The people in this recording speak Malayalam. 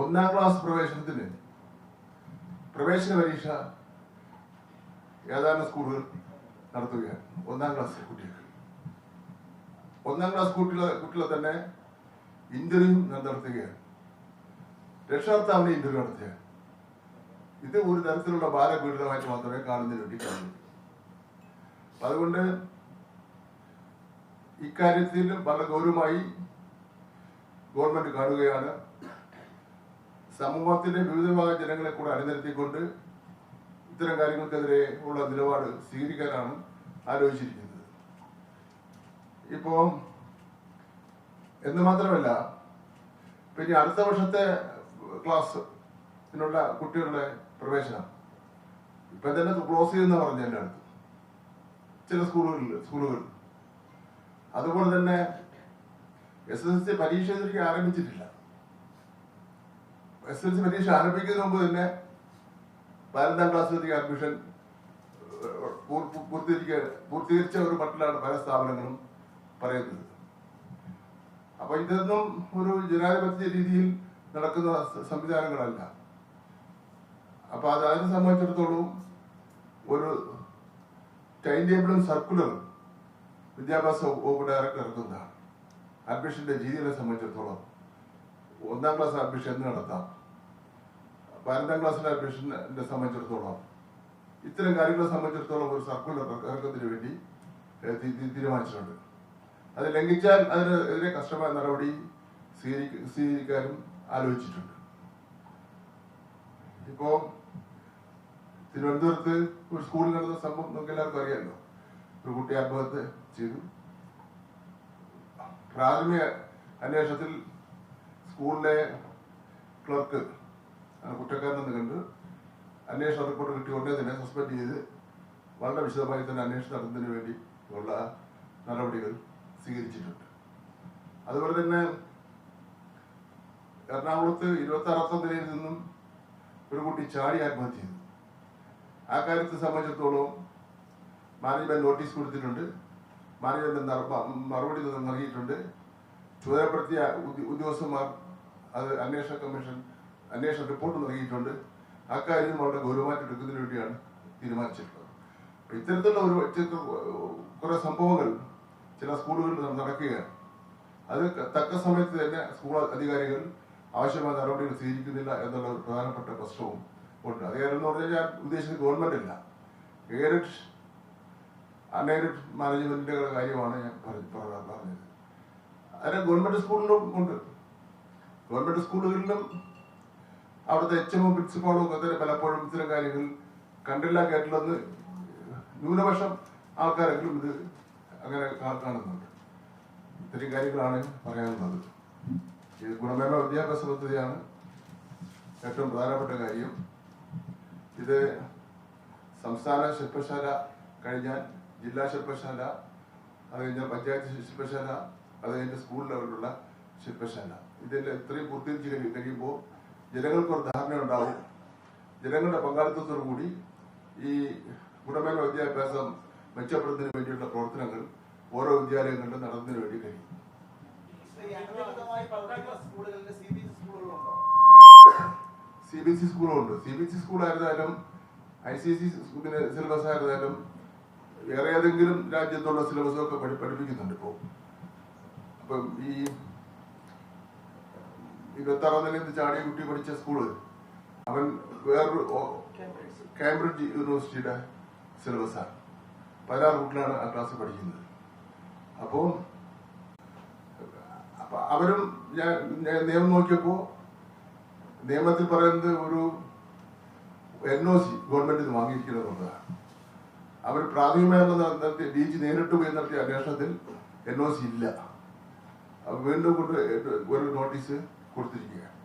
ഒന്നാം ക്ലാസ് പ്രവേശന പരീക്ഷ ഏതാനും സ്കൂളുകൾ നടത്തുകയാണ്. ഒന്നാം ക്ലാസ് കുട്ടികൾക്ക് കുട്ടികളെ തന്നെ ഇന്റർവ്യൂ നടത്തുകയാണ്. രക്ഷകർത്താവിന്റെ ഇന്റർവ്യൂ നടത്തുകയാണ്. ഇത് ഒരു തരത്തിലുള്ള ബാലപീഡനമായിട്ട് മാത്രമേ കാണുന്നതിന് വേണ്ടി കഴിയൂ. അതുകൊണ്ട് ഇക്കാര്യത്തിൽ വളരെ ഗൗരവമായി ഗവൺമെന്റ് കാണുകയാണ്. സമൂഹത്തിന്റെ വിവിധ വിഭാഗം ജനങ്ങളെ കൂടെ അണിനിരത്തിക്കൊണ്ട് ഇത്തരം കാര്യങ്ങൾക്കെതിരെ ഉള്ള നിലപാട് സ്വീകരിക്കാനാണ് ആലോചിച്ചിരിക്കുന്നത്. ഇപ്പോ എന്ന് മാത്രമല്ല, പിന്നെ അടുത്ത വർഷത്തെ ക്ലാസ്സിനുള്ള കുട്ടികളുടെ പ്രവേശനം ഇപ്പൊ തന്നെ ക്ലോസ് ചെയ്യുന്ന പറഞ്ഞു എൻ്റെ അടുത്ത് ചില സ്കൂളുകൾ. അതുപോലെ തന്നെ SSLC പരീക്ഷ ഇതുവരെ ആരംഭിച്ചിട്ടില്ല. SSLC പരീക്ഷ ആരംഭിക്കുന്നതിന് മുമ്പ് തന്നെ 12ാം ക്ലാസ്സിലേക്ക് അഡ്മിഷൻ പൂർത്തീകരിച്ച ഒരു മട്ടിലാണ് പല സ്ഥാപനങ്ങളും പറയുന്നത്. അപ്പൊ ഇതൊന്നും ഒരു ജനാധിപത്യ രീതിയിൽ നടക്കുന്ന സംവിധാനങ്ങളല്ല. അപ്പൊ അതിനെ സംബന്ധിച്ചിടത്തോളം ഒരു ടൈം ടേബിളും സർക്കുലറും വിദ്യാഭ്യാസ വകുപ്പ് ഡയറക്ടർ ഇറക്കുന്നതാണ്. അഡ്മിഷന്റെ രീതികളെ സംബന്ധിച്ചിടത്തോളം 1ാം ക്ലാസ് അഡ്മിഷൻ എന്ന് നടത്താം, 12ാം ക്ലാസ്സിലെ അഡ്മിഷനെ സംബന്ധിച്ചിടത്തോളം ഇത്തരം കാര്യങ്ങളെ സംബന്ധിച്ചിടത്തോളം ഒരു സർക്കുലർ ഇറക്കുന്നതിന് വേണ്ടി തീരുമാനിച്ചിട്ടുണ്ട്. അത് ലംഘിച്ചാൽ അതിനെതിരെ കർശനമായ നടപടി സ്വീകരിക്കാനും ആലോചിച്ചിട്ടുണ്ട്. ഇപ്പോ തിരുവനന്തപുരത്ത് ഒരു സ്കൂളിൽ നടന്ന സംഭവം നമുക്ക് എല്ലാവർക്കും അറിയാമല്ലോ. ഒരു കുട്ടി ആത്മഹത്യ ചെയ്തു. പ്രാഥമിക അന്വേഷണത്തിൽ സ്കൂളിലെ ക്ലർക്ക് കുറ്റക്കാരനെന്ന് കണ്ട് അന്വേഷണ റിപ്പോർട്ട് കിട്ടിയ ഉടനെ തന്നെ സസ്പെൻഡ് ചെയ്ത് വളരെ വിശദമായി തന്നെ അന്വേഷണം നടത്തുന്നതിന് വേണ്ടി ഉള്ള നടപടികൾ സ്വീകരിച്ചിട്ടുണ്ട്. അതുപോലെ തന്നെ എറണാകുളത്ത് 26ാം നിലയിൽ നിന്നും ഒരു കുട്ടി ചാടി ആത്മഹത്യ ചെയ്തു. ആ കാര്യത്തെ സംബന്ധിച്ചിടത്തോളം മാനേജ്മെന്റ് നോട്ടീസ് കൊടുത്തിട്ടുണ്ട്. മാനേജ്മെന്റ് മറുപടി നൽകിയിട്ടുണ്ട്. ചുമതലപ്പെടുത്തിയ ഉദ്യോഗസ്ഥന്മാർ അത് അന്വേഷണ റിപ്പോർട്ട് നൽകിയിട്ടുണ്ട്. അക്കാര്യം വളരെ ഗൗരവമായിട്ട് എടുക്കുന്നതിന് വേണ്ടിയാണ് തീരുമാനിച്ചിട്ടുള്ളത്. ഇത്തരത്തിലുള്ള കുറെ സംഭവങ്ങൾ ചില സ്കൂളുകളിൽ നടക്കുകയാണ്. അത് തക്ക സമയത്ത് തന്നെ സ്കൂൾ അധികാരികൾ ആവശ്യമായ നടപടികൾ സ്വീകരിക്കുന്നില്ല എന്നുള്ള ഒരു പ്രധാനപ്പെട്ട പ്രശ്നവും ഉണ്ട്. അധികാരം എന്ന് പറഞ്ഞു കഴിഞ്ഞാൽ ഉദ്ദേശിക്കുന്നത് ഗവൺമെന്റ് അല്ല, എയ്ഡഡ് അൺഎയ്ഡഡ് മാനേജ്മെന്റിന്റെ കാര്യമാണ് ഞാൻ പറഞ്ഞത്. അതിന് ഗവൺമെന്റ് സ്കൂളിലും ഉണ്ട്. ഗവൺമെന്റ് സ്കൂളുകളിലും അവിടുത്തെ HMO പ്രിൻസിപ്പാളും ഒക്കെ തന്നെ പലപ്പോഴും ഇത്തരം കാര്യങ്ങൾ കണ്ടില്ല കേട്ടില്ലെന്ന് ന്യൂനപക്ഷം ആൾക്കാരെങ്കിലും ഇത് അങ്ങനെ കാണുന്നുണ്ട്. ഇത്തരം കാര്യങ്ങളാണ് പറയാനുള്ളത്. ഇത് ഗുണമേന്മ വിദ്യാഭ്യാസ പദ്ധതിയാണ് ഏറ്റവും പ്രധാനപ്പെട്ട കാര്യം. ഇത് സംസ്ഥാന ശില്പശാല കഴിഞ്ഞാൽ ജില്ലാ ശില്പശാല, അത് കഴിഞ്ഞാൽ പഞ്ചായത്ത് ശില്പശാല, അത് കഴിഞ്ഞാൽ സ്കൂൾ ലെവലിലുള്ള ശില്പശാല, ഇതെല്ലാം ഇത്രയും പൂർത്തീകരിച്ച് കഴിയുമ്പോൾ ജനങ്ങൾക്കൊരു ധാരണ ഉണ്ടാവും. ജനങ്ങളുടെ പങ്കാളിത്തത്തോടു കൂടി ഈ ഗുണമേന്മ വിദ്യാഭ്യാസം മെച്ചപ്പെടുത്തുന്നതിന് വേണ്ടിയുള്ള പ്രവർത്തനങ്ങൾ ഓരോ വിദ്യാലയങ്ങളിലും നടത്തുന്നതിന് വേണ്ടി കഴിയും. CBSE സ്കൂളുണ്ട്. CBSE സ്കൂളായിരുന്നാലും ICSE സിലബസ് ആയിരുന്നാലും വേറെ ഏതെങ്കിലും രാജ്യത്തുള്ള സിലബസൊക്കെ പഠിപ്പിക്കുന്നുണ്ട് ഇപ്പോൾ. അപ്പം ഈ 26ാം നിലയിൽ ചാടിയ കുട്ടി പഠിച്ച സ്കൂള് അവൻ വേറൊരു കാംബ്രിഡ്ജ് യൂണിവേഴ്സിറ്റിയുടെ സിലബസാണ്. 16 കുട്ടികളാണ് ആ ക്ലാസ് പഠിക്കുന്നത്. അപ്പോ അവരും ഞാൻ നിയമം നോക്കിയപ്പോ നിയമത്തിൽ പറയുന്നത് ഒരു NOC ഗവൺമെന്റിന് വാങ്ങിയിരിക്കുന്നതാണ്. അവർ പ്രാഥമികമായുള്ള DG നേരിട്ട് പോയി നടത്തിയ അന്വേഷണത്തിൽ NOC ഇല്ല. വീണ്ടും കൊണ്ട് ഒരു നോട്ടീസ് കൊടുത്തിരിക്കുകയാണ്.